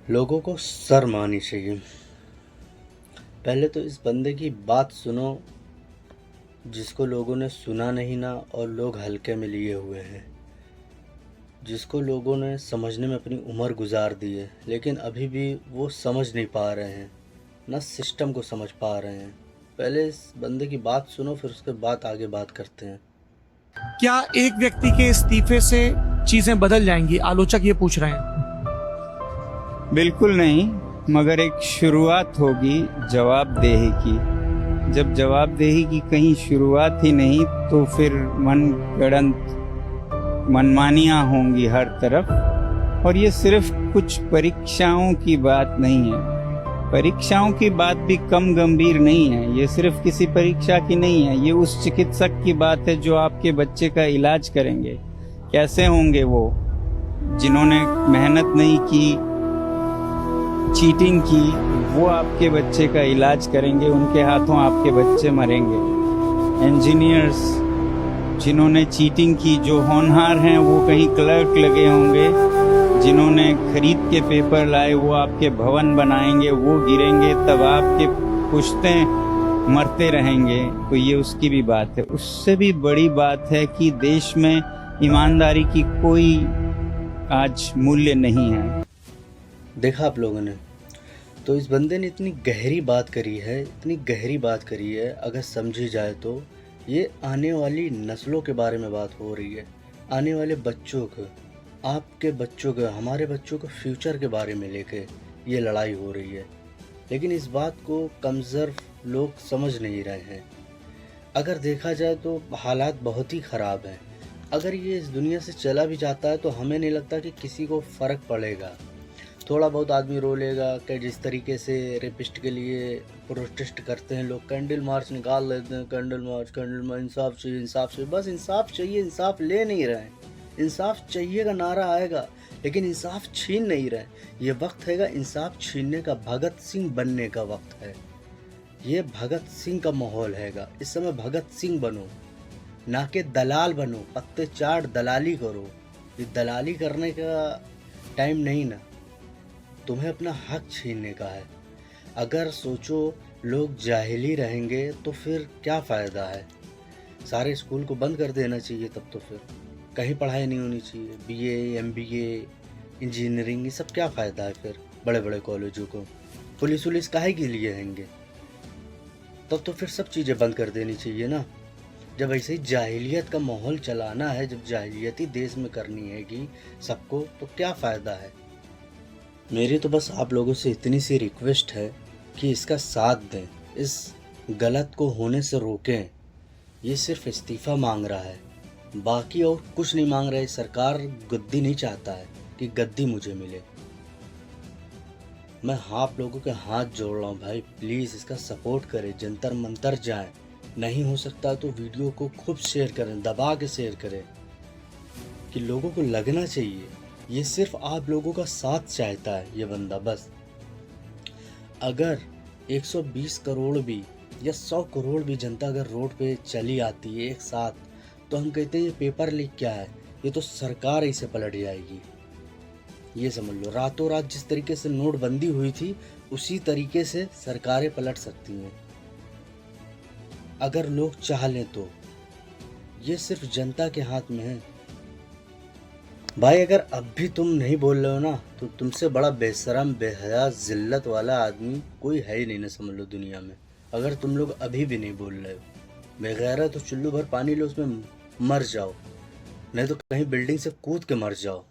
लोगों को शर्म आनी चाहिए। पहले तो इस बंदे की बात सुनो जिसको लोगों ने सुना नहीं ना और लोग हल्के में लिए हुए हैं, जिसको लोगों ने समझने में अपनी उम्र गुजार दी है, लेकिन अभी भी वो समझ नहीं पा रहे हैं, ना सिस्टम को समझ पा रहे हैं। पहले इस बंदे की बात सुनो, फिर उसके बाद आगे बात करते हैं। क्या एक व्यक्ति के इस्तीफे से चीजें बदल जाएंगी? आलोचक ये पूछ रहे हैं। बिल्कुल नहीं, मगर एक शुरुआत होगी जवाबदेही की। जब जवाबदेही की कहीं शुरुआत ही नहीं तो फिर मनगढ़ंत मनमानियां होंगी हर तरफ। और ये सिर्फ कुछ परीक्षाओं की बात नहीं है। परीक्षाओं की बात भी कम गंभीर नहीं है। ये सिर्फ किसी परीक्षा की नहीं है, ये उस चिकित्सक की बात है जो आपके बच्चे का इलाज करेंगे। कैसे होंगे वो? जिन्होंने मेहनत नहीं की, चीटिंग की, वो आपके बच्चे का इलाज करेंगे, उनके हाथों आपके बच्चे मरेंगे। इंजीनियर्स जिन्होंने चीटिंग की, जो होनहार हैं, वो कहीं क्लर्क लगे होंगे। जिन्होंने खरीद के पेपर लाए, वो आपके भवन बनाएंगे, वो गिरेंगे, तब आपके पुश्तें मरते रहेंगे। तो ये उसकी भी बात है। उससे भी बड़ी बात है कि देश में ईमानदारी की कोई आज मूल्य नहीं है। देखा आप लोगों ने, तो इस बंदे ने इतनी गहरी बात करी है, इतनी गहरी बात करी है। अगर समझी जाए तो ये आने वाली नस्लों के बारे में बात हो रही है, आने वाले बच्चों को, आपके बच्चों के, हमारे बच्चों के फ्यूचर के बारे में लेके ये लड़ाई हो रही है। लेकिन इस बात को कमज़ोर लोग समझ नहीं रहे हैं। अगर देखा जाए तो हालात बहुत ही ख़राब हैं। अगर ये इस दुनिया से चला भी जाता है तो हमें नहीं लगता कि किसी को फ़र्क पड़ेगा। थोड़ा बहुत आदमी रो लेगा कि जिस तरीके से रेपिस्ट के लिए प्रोटेस्ट करते हैं लोग, कैंडल मार्च निकाल लेते हैं, कैंडल मार्च, इंसाफ चाहिए, इंसाफ चाहिए। बस इंसाफ चाहिए, इंसाफ ले नहीं रहे हैं। इंसाफ चाहिए का नारा आएगा लेकिन इंसाफ छीन नहीं रहे। ये वक्त हैगा इंसाफ छीनने का, भगत सिंह बनने का वक्त है। ये भगत सिंह का माहौल हैगा। इस समय भगत सिंह बनो, ना कि दलाल बनो, पत्ते चाट दलाली करो। ये दलाली करने का टाइम नहीं ना, तुम्हें अपना हक छीनने का है। अगर सोचो लोग जाहिल रहेंगे तो फिर क्या फ़ायदा है? सारे स्कूल को बंद कर देना चाहिए, तब तो फिर कहीं पढ़ाई नहीं होनी चाहिए। बीए, एमबीए, इंजीनियरिंग, ये सब क्या फ़ायदा है फिर बड़े बड़े कॉलेजों को? पुलिस वुलिस काहे के लिए हैंगे? तब तो फिर सब चीज़ें बंद कर देनी चाहिए ना। जब ऐसे ही जाहिलियत का माहौल चलाना है, जब जाहिलियत ही देश में करनी हैगी सबको, तो क्या फ़ायदा है? मेरी तो बस आप लोगों से इतनी सी रिक्वेस्ट है कि इसका साथ दें, इस गलत को होने से रोकें। ये सिर्फ इस्तीफ़ा मांग रहा है, बाकी और कुछ नहीं मांग रहा है। सरकार गद्दी नहीं चाहता है कि गद्दी मुझे मिले। मैं आप लोगों के हाथ जोड़ रहा हूँ भाई, प्लीज़ इसका सपोर्ट करें, जंतर मंतर जाएं। नहीं हो सकता तो वीडियो को खूब शेयर करें, दबा के शेयर करें कि लोगों को लगना चाहिए। ये सिर्फ आप लोगों का साथ चाहता है ये बंदा, बस। अगर 120 करोड़ भी या 100 करोड़ भी जनता अगर रोड पे चली आती है एक साथ, तो हम कहते हैं ये पेपर लीक क्या है, ये तो सरकार इसे पलट जाएगी। ये समझ लो, रातों रात जिस तरीके से नोटबंदी हुई थी उसी तरीके से सरकारें पलट सकती हैं अगर लोग चाह लें तो। ये सिर्फ जनता के हाथ में है भाई। अगर अब भी तुम नहीं बोल रहे हो ना, तो तुमसे बड़ा बेशरम, बेहया, जिल्लत वाला आदमी कोई है ही नहीं ना, समझ लो दुनिया में। अगर तुम लोग अभी भी नहीं बोल रहे हो, बेगैरत तो चुल्लू भर पानी लो, उसमें मर जाओ, नहीं तो कहीं बिल्डिंग से कूद के मर जाओ।